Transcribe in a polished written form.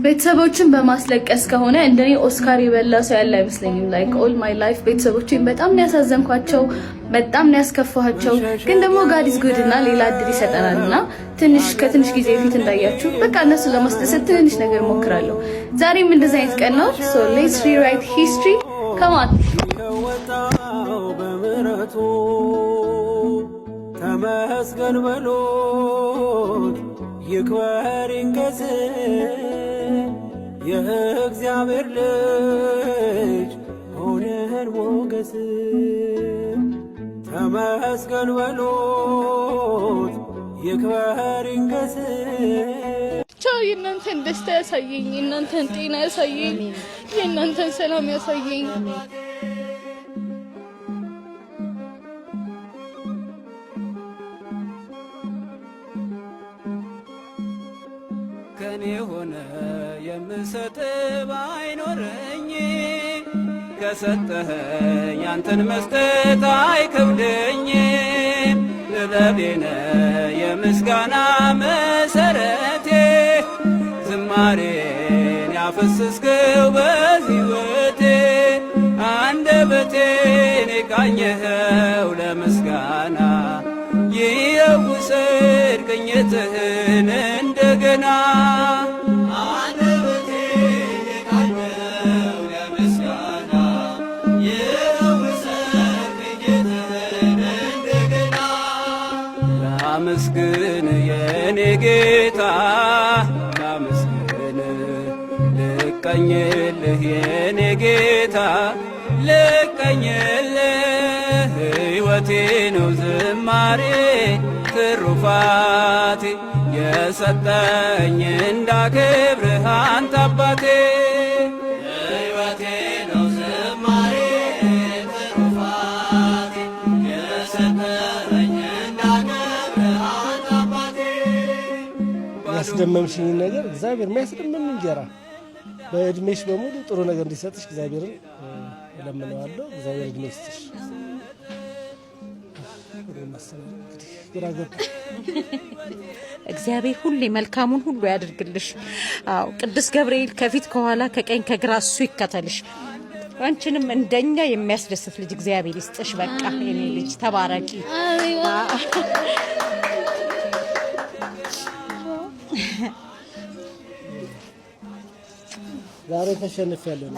ቤተሰቦችን በማስለቀስ ከሆነ እንደኔ ኦስካር የበላ ሰው ያለ አይመስለኝም። ላይክ ኦል ማይ ላይፍ ቤተሰቦችን በጣም ነው ያሳዘንኳቸው፣ በጣም ነው ያስከፋኋቸው። ግን ደግሞ ጋድ ኢዝ ጉድ እና ሌላ እድል ይሰጠናልና ከትንሽ ጊዜ በፊት እንዳያችሁ በቃ እነሱ ለማስደሰት ትንሽ ነገር ሞክራለሁ። ዛሬም እንደዚህ አይነት ቀን ነው። ሶ ሌትስ ሪራይት ሂስትሪ ካም ኦን። ተመስገን በሉት ይክበር ይንገስ የእግዚአብሔር ልጅ ሆነን ሞገስ። ተመስገን በሉት ይክበር ይንገስ። የእናንተን ደስታ ያሳየኝ፣ የእናንተን ጤና ያሳየኝ፣ የእናንተን ሰላም ያሳየኝ። ከኔ ሆነ የምሰጥ ባይኖረኝ ከሰጠኸኝ ያንተን መስጠት አይከብደኝ። ጥበቤነ የምስጋና መሰረቴ ዝማሬን ያፈሰስከው በሕይወቴ አንደበቴን የቃኘኸው ለምስጋና ይውሰድ ቅኝትህን እንደገና። አንደበቴን የቃኘኸው ለምስጋና ይውሰድ ቅኝትህን እንደገና። ላመስግን የኔ ጌታ ላመስግን፣ ልቀኝልህ የኔ ጌታ ልቀኝልህ። ሕይወቴ ነው ዝማሬ ትሩፋቴ የሰጠኝ እንዳከብርህ አንተ አባቴ። ሕይወቴ ነው ዝማሬ ትሩፋቴ የሰጠኝ እንዳከብርህ አንተ አባቴ። ያስደመምሽኝ ነገር እግዚአብሔር የሚያስደምም እንጀራ በእድሜሽ በሙሉ ጥሩ ነገር እንዲሰጥሽ እግዚአብሔርን እለምነዋለሁ። እግዚአብሔር እድሜ ይስጥሽ። እግዚአብሔር ሁሌ መልካሙን ሁሉ ያድርግልሽ። አዎ ቅዱስ ገብርኤል ከፊት ከኋላ ከቀኝ ከግራ እሱ ይከተልሽ። አንቺንም እንደኛ የሚያስደስት ልጅ እግዚአብሔር ይስጥሽ። በቃ የኔ ልጅ ተባረቂ። ዛሬ ተሸንፌያለሁ።